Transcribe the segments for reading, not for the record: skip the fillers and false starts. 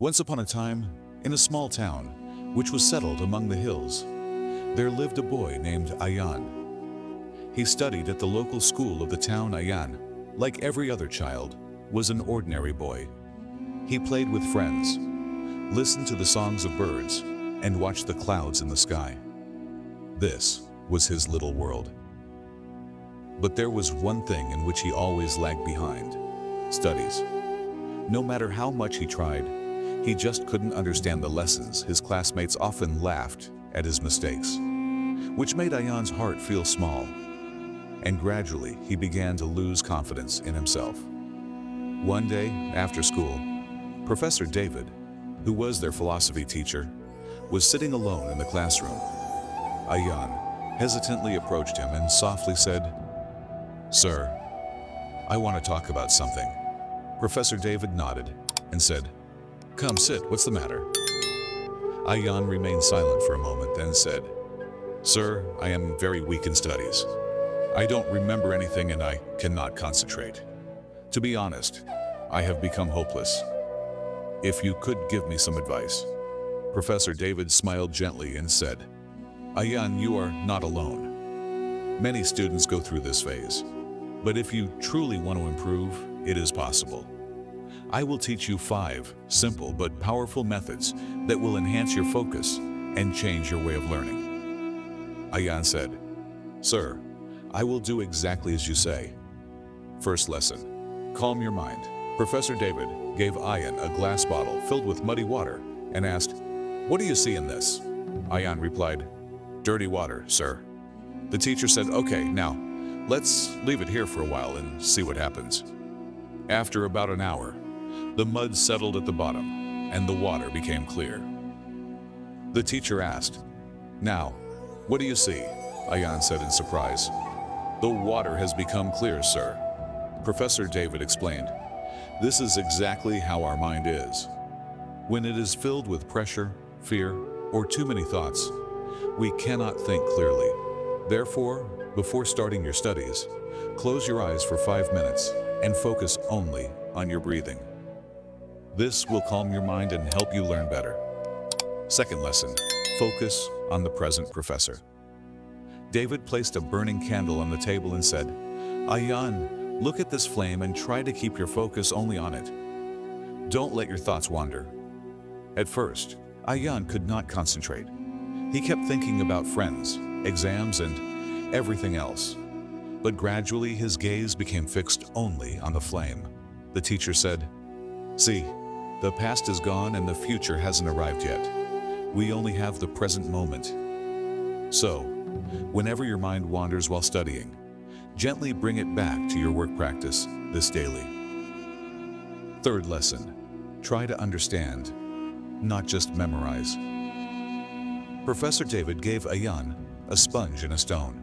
Once upon a time, in a small town, which was settled among the hills, there lived a boy named Ayan. He studied at the local school of the town. Ayan, like every other child, was an ordinary boy. He played with friends, listened to the songs of birds, and watched the clouds in the sky. This was his little world. But there was one thing in which he always lagged behind: studies. No matter how much he tried, he just couldn't understand the lessons. His classmates often laughed at his mistakes, which made Ayan's heart feel small. And gradually, he began to lose confidence in himself. One day, after school, Professor David, who was their philosophy teacher, was sitting alone in the classroom. Ayan hesitantly approached him and softly said, "Sir, I want to talk about something." Professor David nodded and said, "Come sit, what's the matter?" Ayan remained silent for a moment, then said, "Sir, I am very weak in studies. I don't remember anything and I cannot concentrate. To be honest, I have become hopeless. If you could give me some advice." Professor David smiled gently and said, "Ayan, you are not alone. Many students go through this phase. But if you truly want to improve, it is possible. I will teach you 5 simple but powerful methods that will enhance your focus and change your way of learning." Ayan said, "Sir, I will do exactly as you say." First lesson: calm your mind. Professor David gave Ayan a glass bottle filled with muddy water and asked, "What do you see in this?" Ayan replied, "Dirty water, sir." The teacher said, "Okay, now, let's leave it here for a while and see what happens." After about an hour, the mud settled at the bottom and the water became clear. The teacher asked, "Now, what do you see?" Ayan said in surprise. "The water has become clear, sir." Professor David explained, "This is exactly how our mind is. When it is filled with pressure, fear, or too many thoughts, we cannot think clearly. Therefore, before starting your studies, close your eyes for 5 minutes and focus only on your breathing. This will calm your mind and help you learn better." Second lesson: focus on the present. Professor David placed a burning candle on the table and said, "Ayan, look at this flame and try to keep your focus only on it. Don't let your thoughts wander." At first, Ayan could not concentrate. He kept thinking about friends, exams, and everything else. But gradually his gaze became fixed only on the flame. The teacher said, "See, the past is gone and the future hasn't arrived yet. We only have the present moment. So, whenever your mind wanders while studying, gently bring it back to your work practice this daily." Third lesson: try to understand, not just memorize. Professor David gave Ayan a sponge and a stone.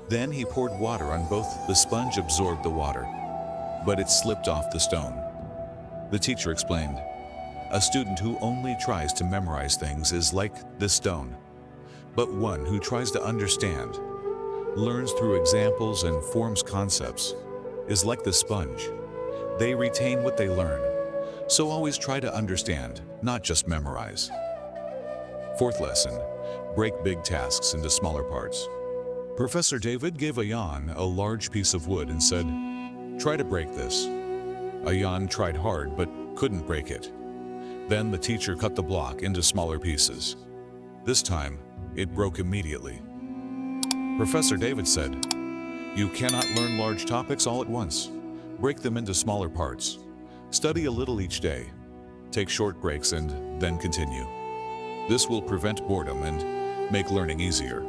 Then he poured water on both. The sponge absorbed the water, but it slipped off the stone. The teacher explained, "A student who only tries to memorize things is like this stone, but one who tries to understand, learns through examples and forms concepts, is like the sponge. They retain what they learn, so always try to understand, not just memorize." Fourth lesson: break big tasks into smaller parts. Professor David gave Ayan a large piece of wood and said, "Try to break this." Ayan tried hard but couldn't break it. Then the teacher cut the block into smaller pieces. This time, it broke immediately. Professor David said, "You cannot learn large topics all at once. Break them into smaller parts. Study a little each day. Take short breaks and then continue. This will prevent boredom and make learning easier."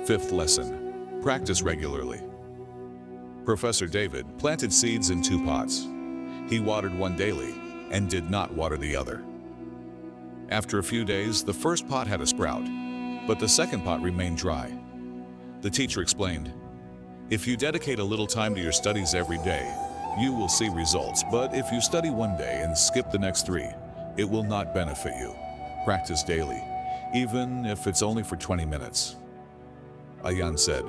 Fifth lesson: practice regularly. Professor David planted seeds in 2 pots. He watered one daily and did not water the other. After a few days, the first pot had a sprout, but the second pot remained dry. The teacher explained, "If you dedicate a little time to your studies every day, you will see results, but if you study one day and skip the next 3, it will not benefit you. Practice daily, even if it's only for 20 minutes. Ayan said,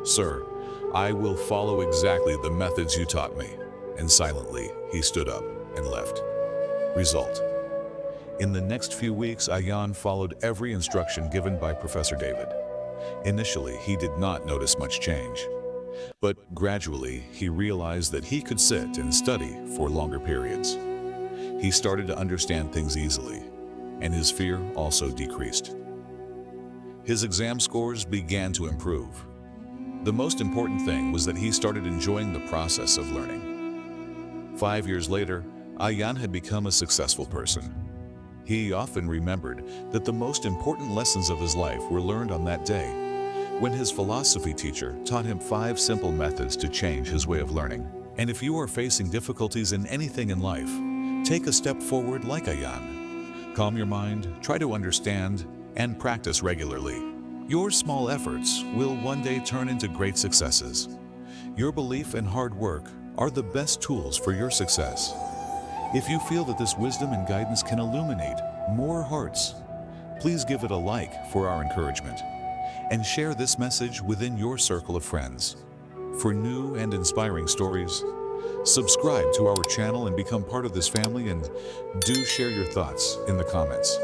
"Sir, I will follow exactly the methods you taught me." And silently, he stood up and left. result. In the next few weeks, Ayan followed every instruction given by Professor David. Initially, he did not notice much change, but gradually he realized that he could sit and study for longer periods. He started to understand things easily, and his fear also decreased. His exam scores began to improve. The most important thing was that he started enjoying the process of learning. 5 years later, Ayan had become a successful person. He often remembered that the most important lessons of his life were learned on that day, when his philosophy teacher taught him 5 simple methods to change his way of learning. And if you are facing difficulties in anything in life, take a step forward like Ayan. Calm your mind, try to understand, and practice regularly. Your small efforts will one day turn into great successes. Your belief and hard work are the best tools for your success. If you feel that this wisdom and guidance can illuminate more hearts, please give it a like for our encouragement, and share this message within your circle of friends. For new and inspiring stories, subscribe to our channel and become part of this family, and do share your thoughts in the comments.